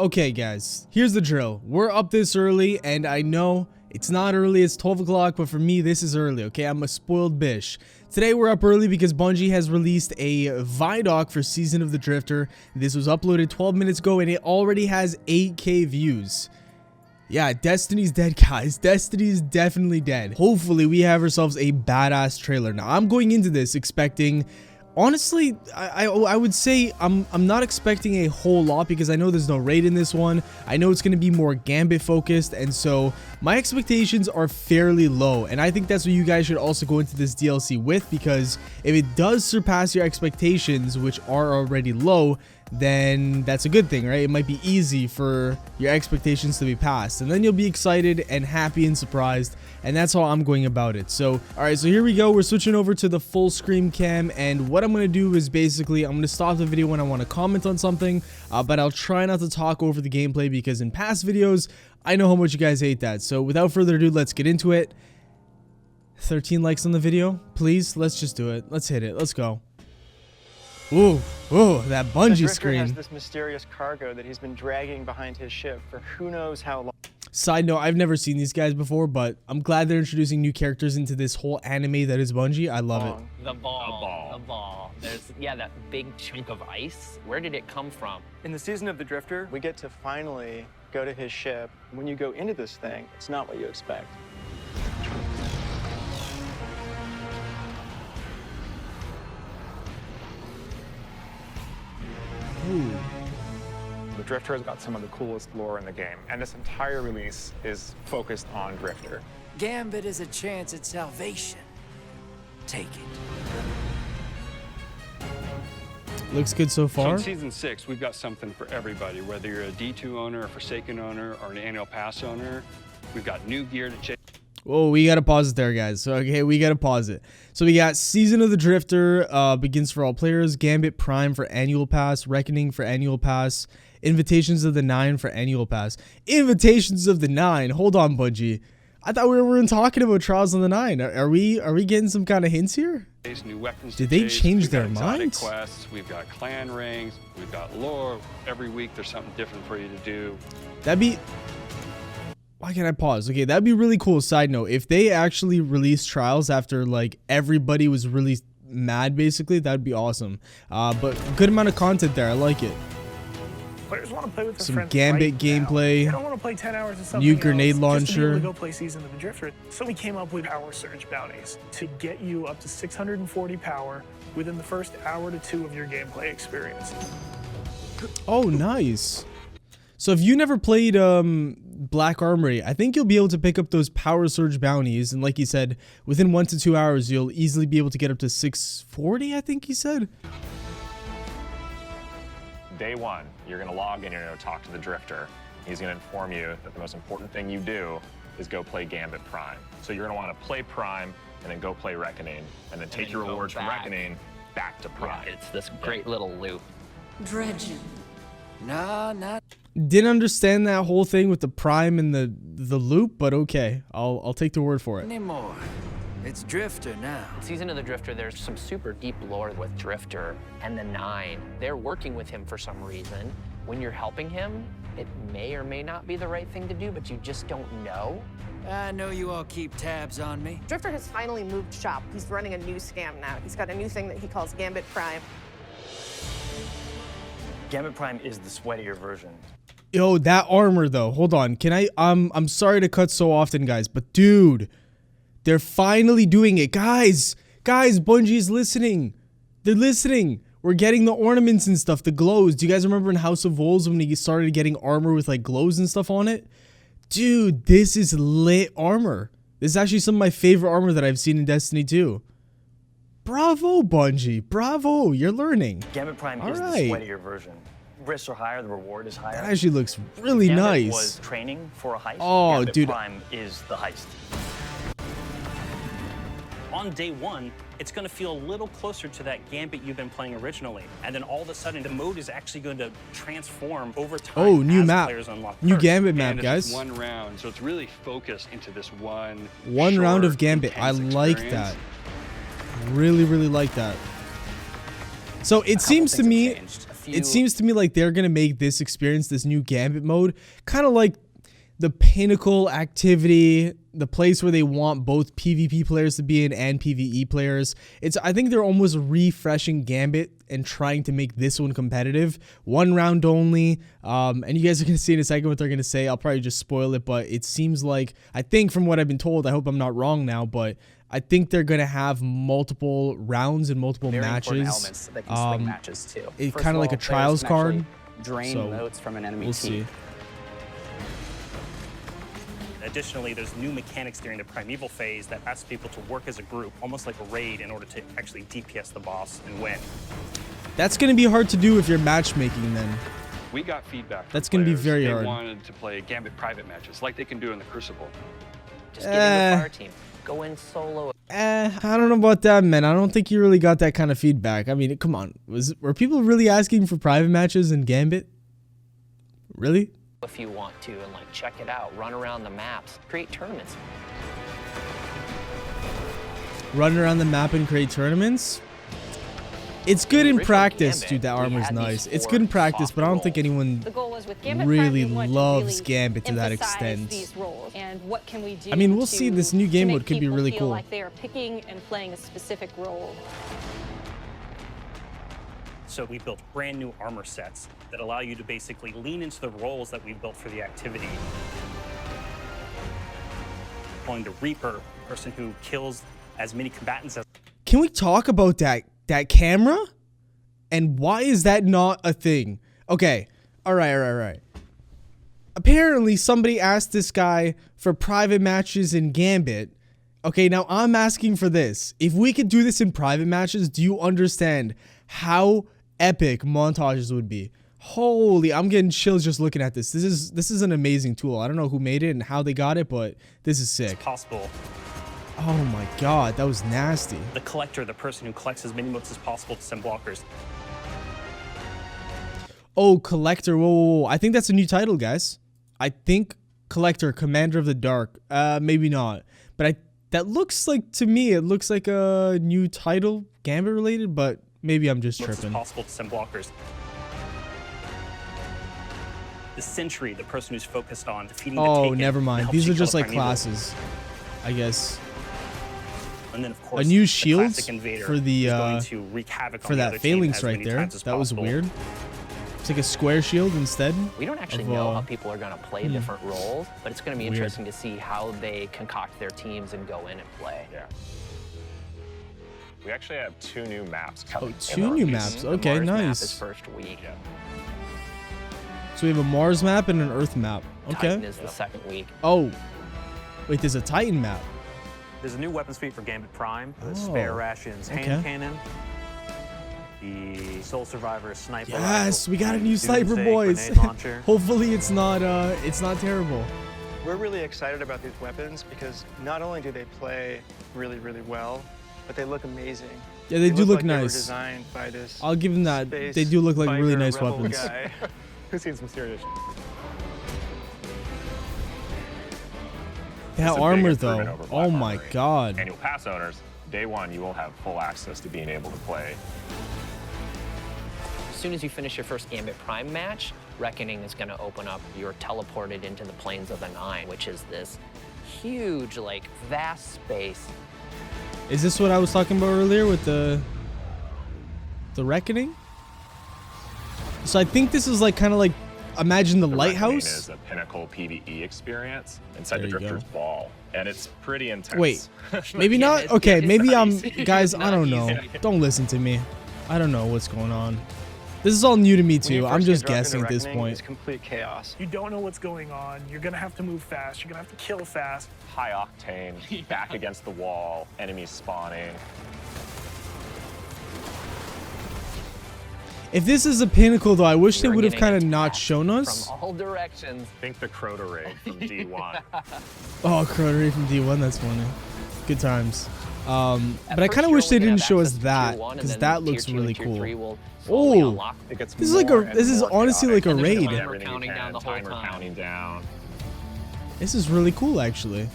Okay guys, here's the drill. We're up this early, and I know it's not early, it's 12 o'clock, but for me this is early, okay? I'm a spoiled bish. Today we're up early because Bungie has released a ViDoc for Season of the Drifter. This was uploaded 12 minutes ago and it already has 8K views. Yeah, Destiny's dead, guys. Destiny is definitely dead. Hopefully we have ourselves a badass trailer. Now I'm going into this expecting, honestly, I would say I'm not expecting a whole lot because I know there's no raid in this one. I know it's going to be more Gambit focused, and so my expectations are fairly low, and I think that's what you guys should also go into this DLC with, because if it does surpass your expectations, which are already low, then that's a good thing, right? It might be easy for your expectations to be passed, and then you'll be excited and happy and surprised, and that's how I'm going about it. So alright, so here we go. We're switching over to the full screen cam, and what I'm going to do is basically I'm going to stop the video when I want to comment on something, but I'll try not to talk over the gameplay because in past videos I know how much you guys hate that. So without further ado, let's get into it. 13 likes on the video, please. Let's just do it. Let's hit it. Let's go. Ooh, that Bungie screen. Has this mysterious cargo that he's been dragging behind his ship for who knows how long. Side note, I've never seen these guys before, but I'm glad they're introducing new characters into this whole anime that is Bungie. I love it. The ball. There's, yeah, that big chunk of ice. Where did it come from? In the Season of the Drifter, we get to finally go to his ship. When you go into this thing, it's not what you expect. Ooh. The Drifter has got some of the coolest lore in the game, and this entire release is focused on Drifter. Gambit is a chance at salvation. Take it. Looks good so far. So in Season 6, we've got something for everybody, whether you're a D2 owner, a Forsaken owner, or an annual pass owner. We've got new gear to chase. Whoa, we gotta pause it there, guys. So, okay, we gotta pause it. So we got Season of the Drifter, begins for all players, Gambit Prime for annual pass, Reckoning for annual pass, Invitations of the Nine for annual pass. Invitations of the Nine. Hold on, Bungie. I thought we weren't talking about Trials of the Nine. Are we getting some kind of hints here? New weapons. Did they change their mind? Quests. We've got clan rings. We've got lore. Every week there's something different for you to do. That'd be. Why can't I pause? Okay, that'd be really cool. Side note, if they actually released Trials after like everybody was really mad, basically, that'd be awesome. But good amount of content there. I like it. Players want to play with their Some friends Gambit right gameplay. Now. They don't want to play 10 hours of something New grenade else launcher. Just to be able to go play Season of the Drifter. So we came up with power surge bounties to get you up to 640 power within the first hour to 2 of your gameplay experience. Oh, nice. So if you never played Black Armory, I think you'll be able to pick up those power surge bounties, and like he said, within 1 to 2 hours you'll easily be able to get up to 640, I think he said. Day one, you're going to log in, you're going to talk to the Drifter. He's going to inform you that the most important thing you do is go play Gambit Prime. So you're going to want to play Prime and then go play Reckoning, and then take your rewards from Reckoning back to Prime. Yeah, it's this great little loop. Dredging. Nah, not. Didn't understand that whole thing with the Prime and the loop, but okay, I'll take the word for it. Anymore. It's Drifter now. Season of the Drifter, there's some super deep lore with Drifter and the Nine. They're working with him for some reason. When you're helping him, it may or may not be the right thing to do, but you just don't know. I know you all keep tabs on me. Drifter has finally moved shop. He's running a new scam now. He's got a new thing that he calls Gambit Prime. Gambit Prime is the sweatier version. Yo, that armor though. Hold on. Can I I'm sorry to cut so often, guys, but dude, they're finally doing it. Guys, Bungie is listening. They're listening. We're getting the ornaments and stuff, the glows. Do you guys remember in House of Wolves when he started getting armor with like glows and stuff on it? Dude, this is lit armor. This is actually some of my favorite armor that I've seen in Destiny 2. Bravo, Bungie. Bravo. You're learning. Gambit Prime All is right. the sweatier version. Risks are higher, the reward is higher. That actually looks really Gambit nice. was training for a heist. Oh, Gambit dude. Prime is the heist. On day one, it's going to feel a little closer to that Gambit you've been playing originally. And then all of a sudden, the mode is actually going to transform over time. Oh, new as map. Players unlock New perks. Gambit map, And guys. it's one round, so it's really focused into this one Round of short, Gambit. I intense like experience. that. Really like that. So it seems to Couple me, things have changed. it seems to me like they're gonna make this experience, this new Gambit mode, kind of like the Pinnacle activity, the place where they want both PvP players to be in and PvE players. I think they're almost refreshing Gambit and trying to make this one competitive. 1 round only. And you guys are going to see in a second what they're going to say. I'll probably just spoil it, but it seems like, I think from what I've been told, I hope I'm not wrong now, but I think they're going to have multiple rounds and multiple matches. Elements that can swing matches too. It's kind of like a trials card. Drain motes from an enemy we'll team. See. Additionally, there's new mechanics during the primeval phase that asks people to work as a group, almost like a raid, in order to actually DPS the boss and win. That's going to be hard to do if you're matchmaking then. We got feedback. That's going to be very hard. They wanted to play Gambit private matches like they can do in the Crucible. Just get into a fire team. Go in solo. I don't know about that, man. I don't think you really got that kind of feedback. I mean, come on. Were people really asking for private matches in Gambit? Really? If you want to, and like check it out, run around the maps, create tournaments. Run around the map and create tournaments? It's good in practice, dude. That armor's nice. It's good in practice, but I don't think anyone really loves Gambit to that extent. And what can we do? I mean, we'll see. This new game mode could be really cool. Like they are picking and playing a specific role. So we built brand new armor sets that allow you to basically lean into the roles that we built for the activity. Calling the Reaper, person who kills as many combatants as... Can we talk about that camera? And why is that not a thing? Okay, all right. Apparently, somebody asked this guy for private matches in Gambit. Okay, now I'm asking for this. If we could do this in private matches, do you understand how epic montages would be? Holy, I'm getting chills just looking at this. This is an amazing tool. I don't know who made it and how they got it, but this is sick. It's possible. Oh my god, that was nasty. The collector, the person who collects as many motes as possible to send blockers. Oh, collector. Whoa. I think that's a new title, guys. I think collector, commander of the dark. Maybe not. But that looks like, to me, it looks like a new title, Gambit related, but maybe I'm just tripping. It's possible to send blockers. The sentry, the person who's focused on defeating the Taken. Oh, never mind. These are just like classes, I guess. And then, of course, a new shield for the for that phalanx right there. That was weird. It's like a square shield instead. We don't actually know how people are going to play different roles, but it's going to be interesting to see how they concoct their teams and go in and play. Yeah. We actually have 2 new maps coming. Oh, 2 new maps. Okay, the Mars nice. Map is first week. Yeah. So we have a Mars map and an Earth map. Okay. Titan is the second week. Oh, wait, there's a Titan map. There's a new weapon suite for Gambit Prime. The spare rations hand cannon. The Soul Survivor sniper. Yes, we got a new sniper, boys. Hopefully it's not terrible. We're really excited about these weapons because not only do they play really, really well, but they look amazing. Yeah, they do look like nice. They were designed by this I'll give them that. They do look like really nice weapons. Who's seen some serious shit? That armor though. Oh my god. Annual pass owners, day 1 you will have full access to being able to play. As soon as you finish your first Gambit Prime match, Reckoning is going to open up. You're teleported into the Plains of the Nine, which is this huge, like, vast space. Is this what I was talking about earlier with the Reckoning? So I think this is like kind of like, imagine the lighthouse. Is a Pinnacle PvE experience inside the Drifter's Ball, and it's pretty intense. Wait, maybe not. Okay, maybe I'm guys. I don't know. Don't listen to me. I don't know what's going on. This is all new to me too. I'm just guessing at this point. It's complete chaos. You don't know what's going on. You're gonna have to move fast. You're gonna have to kill fast. High octane, back against the wall, enemies spawning. If this is a Pinnacle though, I wish they would have kind of not shown us. From all directions. Think the Crota raid from D1. Oh, Crota raid from D1. That's funny. Good times. But I kind of wish they didn't show us that because that looks really cool. Oh, this is like a. This is honestly like a raid. Timer counting down the whole time. Counting down. This is really cool, actually.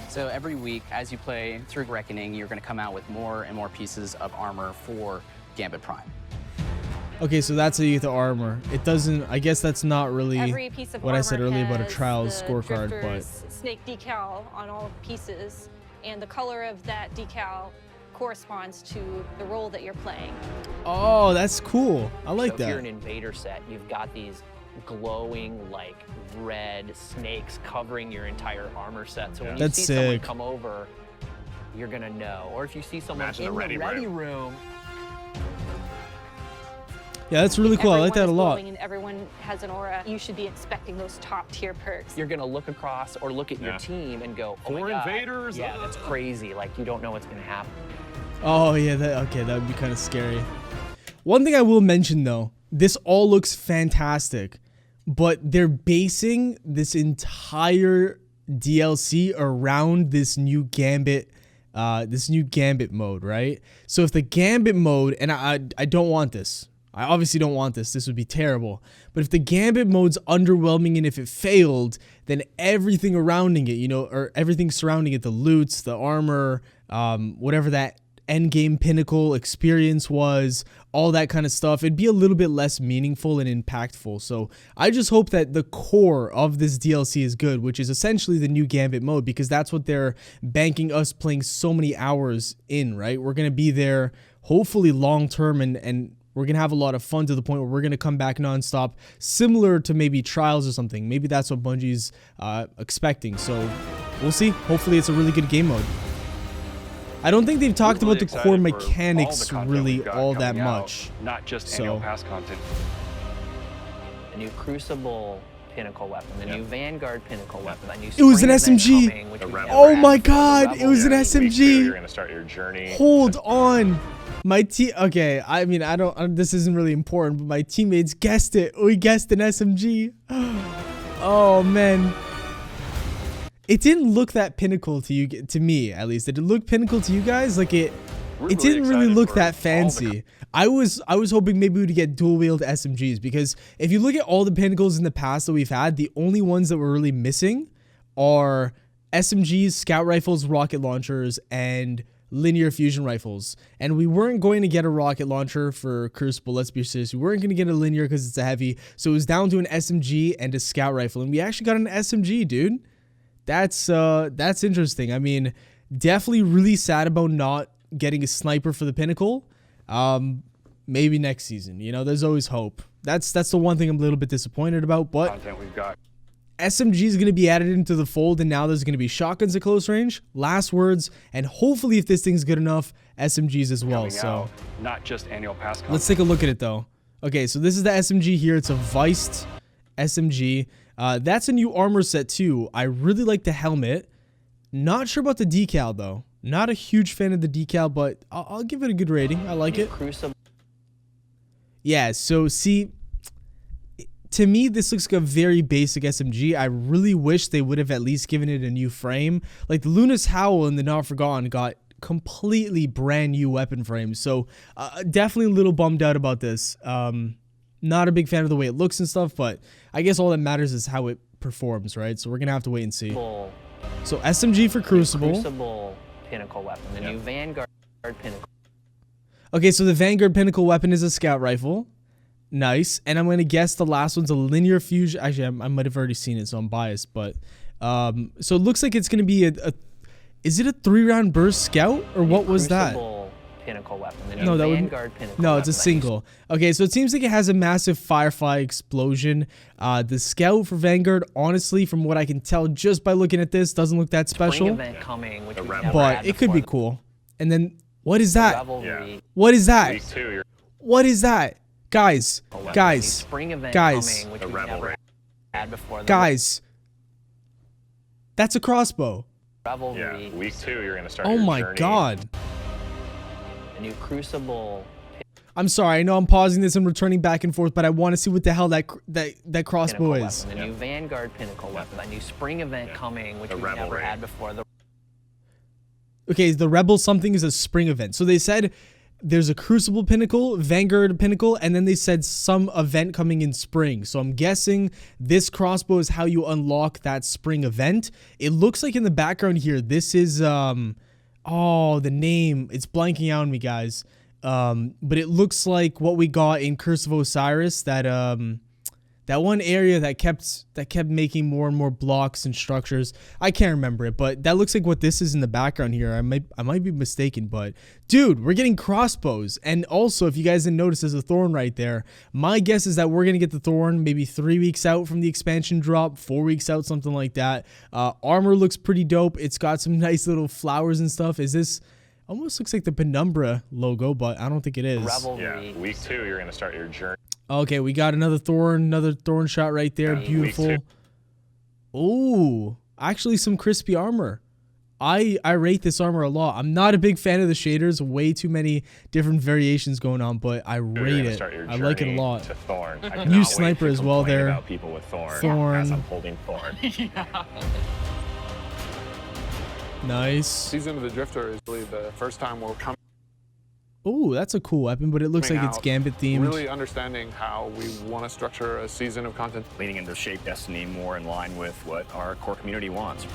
So every week, as you play through Reckoning, you're going to come out with more and more pieces of armor for Gambit Prime. Okay, so that's how you get the armor. It doesn't, I guess that's not really Every piece of what I said armor earlier about a has trials the scorecard, but drifter's snake decal on all pieces, and the color of that decal corresponds to the role that you're playing. oh, that's cool. I like So if you're that. an invader set, you've got these glowing like red snakes covering your entire armor set. So when you That's see someone sick. come over, you're gonna know. Or if you see someone Imagine in the the ready ready room, Yeah, that's really cool. I like that a Everyone is lot. glowing and everyone has an aura. You should be expecting those top tier perks. you're gonna look across or look at your Yeah. team and go, oh Four my God. invaders, Yeah, that's crazy. Like you don't know what's gonna happen. Oh yeah, okay, that would be kind of scary. One thing I will mention though, this all looks fantastic, but they're basing this entire DLC around this new Gambit mode, right? So if the Gambit mode, and I don't want this. I obviously don't want this. This would be terrible. But if the Gambit mode's underwhelming and if it failed, then everything surrounding it, you know, or everything surrounding it, the loots, the armor, whatever that endgame Pinnacle experience was, all that kind of stuff, it'd be a little bit less meaningful and impactful. So I just hope that the core of this DLC is good, which is essentially the new Gambit mode, because that's what they're banking us playing so many hours in, right? We're going to be there hopefully long term, and we're going to have a lot of fun to the point where we're going to come back nonstop, similar to maybe Trials or something. Maybe that's what Bungie's expecting. So we'll see. Hopefully it's a really good game mode. I don't think they've talked about the core mechanics really all that much. Not just annual pass content. The new Crucible Pinnacle weapon, the new Vanguard Pinnacle weapon, the new It was an Spring event SMG. coming, which we've never Oh had my before. God, it was an Week 2, SMG. you're gonna start your journey. Hold on. My team, okay, I mean, this isn't really important, but my teammates guessed it. We guessed an SMG. Oh, man. It didn't look that Pinnacle to me, at least. Did it look Pinnacle to you guys? Like it didn't really look that fancy. I was hoping maybe we'd get dual wield SMGs, because if you look at all the Pinnacles in the past that we've had, the only ones that were really missing are SMGs, scout rifles, rocket launchers, and linear fusion rifles. And we weren't going to get a rocket launcher for Crucible, let's be serious. We weren't going to get a linear because it's a heavy. So it was down to an SMG and a scout rifle, and we actually got an SMG, dude. That's interesting. I mean, definitely really sad about not getting a sniper for the Pinnacle. Maybe next season, you know, there's always hope. That's the one thing I'm a little bit disappointed about, but Content we've got. SMG is going to be added into the fold, and now there's going to be shotguns at close range, last words, and hopefully, if this thing's good enough, SMGs as well. So Out, not just annual pass content. let's take a look at it though. Okay, so this is the SMG here. It's a Viced SMG. That's a new armor set too. I really like the helmet. Not sure about the decal though. Not a huge fan of the decal, but I'll give it a good rating. I like it. Crucible. Yeah, so see, to me, this looks like a very basic SMG. I really wish they would have at least given it a new frame. Like the Luna's Howl and the Not Forgotten got completely brand new weapon frames. So definitely a little bummed out about this. Not a big fan of the way it looks and stuff, but I guess all that matters is how it performs, right? So we're going to have to wait and see. So SMG for Crucible. Crucible Pinnacle weapon, the new Vanguard Pinnacle. Okay, so the Vanguard Pinnacle weapon is a scout rifle. Nice. And I'm going to guess the last one's a linear fusion. Actually, I might have already seen it, so I'm biased. But so it looks like it's going to be is it a 3-round burst scout? Or what was that? Pinnacle weapon, the new No, that Vanguard would, Pinnacle no, it's a weapon. single. Okay, so it seems like it has a massive firefly explosion. The scout for Vanguard, honestly, from what I can tell just by looking at this, doesn't look that Spring special. event coming, which we've never But had it could be before. cool. And then, what is that? Revelry. What is that? Week 2, you're What is that? Guys, guys, Spring event guys, coming, which we've never had before. guys. That's a crossbow. Revelry. Yeah, week 2, you're gonna start. Oh your my journey. god. The new Crucible. I'm sorry, I know I'm pausing this and returning back and forth, but I want to see what the hell that crossbow Pinnacle is. weapon, the new Vanguard Pinnacle weapon, the new Spring event coming, which we've never Revelry. had before. Okay, the Rebel something is a spring event. So they said there's a Crucible Pinnacle, Vanguard Pinnacle, and then they said some event coming in spring. So I'm guessing this crossbow is how you unlock that spring event. It looks like in the background here, this is, oh, the name, it's blanking out on me, guys. but it looks like what we got in Curse of Osiris, that one area that kept making more and more blocks and structures. I can't remember it, but that looks like what this is in the background here. I might be mistaken, but dude, we're getting crossbows. And also, if you guys didn't notice, there's a Thorn right there. My guess is that we're gonna get the Thorn maybe 3 weeks out from the expansion drop, 4 weeks out, something like that. Armor looks pretty dope. It's got some nice little flowers and stuff. Is this almost looks like the Penumbra logo, but I don't think it is. Yeah, week 2, you're gonna start your journey. Okay, we got another Thorn shot right there. Beautiful. Oh, actually some crispy armor. I rate this armor a lot. I'm not a big fan of the shaders. Way too many different variations going on, but I rate it. I like it a lot. To Thorn. New sniper as well there. About people with Thorn. Thorn. As I'm holding Thorn. Yeah. Nice. Season of the Drifter is really the first time we're coming. Oh, that's a cool weapon, but it looks like it's Gambit themed. Really understanding how we want to structure a season of content. Leaning into shape Destiny more in line with what our core community wants.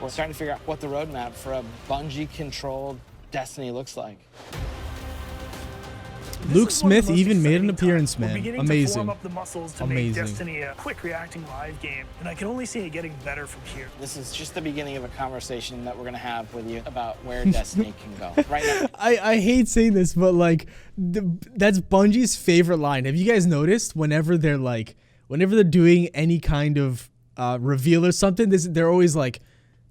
We're starting to figure out what the roadmap for a Bungie-controlled Destiny looks like. Luke Smith even made an appearance, We're man. beginning to form up the muscles to make Destiny a quick reacting live game, and I can only see it getting better from here. This is just the beginning of a conversation that we're gonna have with you about where Destiny can go. Right now. I hate saying this, but like that's Bungie's favorite line. Have you guys noticed whenever they're doing any kind of reveal or something, they're always like,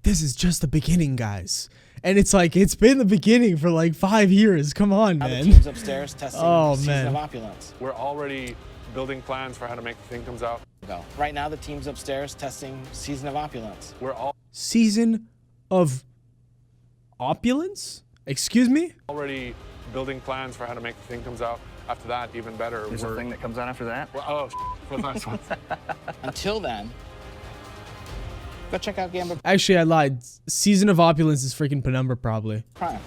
"This is just the beginning, guys." And it's like, it's been the beginning for like 5 years. Come on, now man. The team's upstairs testing Season of Opulence. We're already building plans for how to make the thing comes out. Right now, the team's upstairs testing Season of Opulence. Season of Opulence? Excuse me? Already building plans for how to make the thing comes out. After that, even better. There's a thing that comes out after that? Well, what's the next one? Until then, go check out Gambit. Actually, I lied. Season of Opulence is freaking Penumbra, probably. Prime.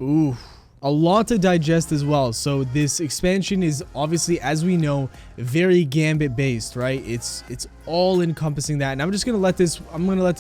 Ooh, a lot to digest as well. So this expansion is obviously, as we know, very Gambit based, right? It's all encompassing that. And I'm just gonna let this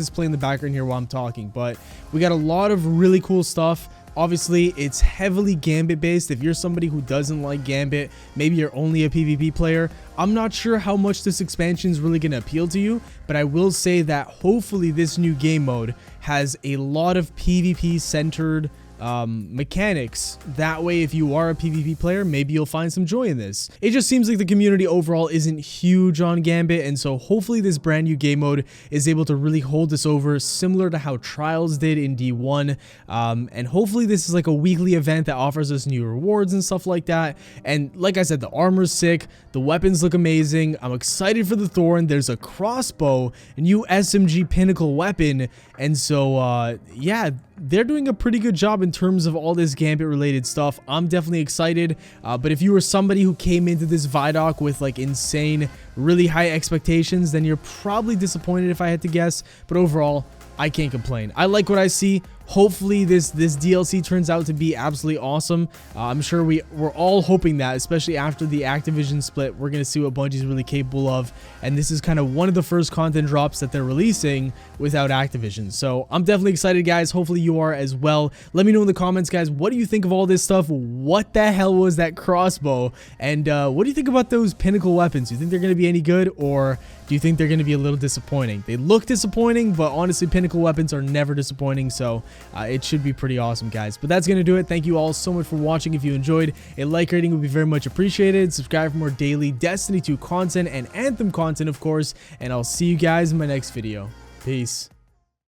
play in the background here while I'm talking. But we got a lot of really cool stuff. Obviously, it's heavily Gambit based. If you're somebody who doesn't like Gambit, maybe you're only a PvP player, I'm not sure how much this expansion is really going to appeal to you, but I will say that hopefully this new game mode has a lot of PvP centered mechanics. That way, if you are a PvP player, maybe you'll find some joy in this. It just seems like the community overall isn't huge on Gambit, and so hopefully this brand new game mode is able to really hold this over, similar to how Trials did in D1, and hopefully this is like a weekly event that offers us new rewards and stuff like that. And like I said, the armor's sick, the weapons look amazing. I'm excited for the Thorn. There's a crossbow, a new SMG Pinnacle weapon, and so yeah, they're doing a pretty good job in terms of all this Gambit related stuff. I'm definitely excited, but if you were somebody who came into this ViDoc with like insane, really high expectations, then you're probably disappointed if I had to guess. But overall, I can't complain. I like what I see. Hopefully this DLC turns out to be absolutely awesome. I'm sure we're all hoping that, especially after the Activision split, we're going to see what Bungie's really capable of. And this is kind of one of the first content drops that they're releasing without Activision. So I'm definitely excited, guys. Hopefully you are as well. Let me know in the comments, guys, what do you think of all this stuff? What the hell was that crossbow? And what do you think about those Pinnacle weapons? Do you think they're going to be any good, or do you think they're going to be a little disappointing? They look disappointing, but honestly, Pinnacle weapons are never disappointing. So it should be pretty awesome, guys. But that's going to do it. Thank you all so much for watching. If you enjoyed, a like rating would be very much appreciated. Subscribe for more daily Destiny 2 content and Anthem content, of course. And I'll see you guys in my next video. Peace.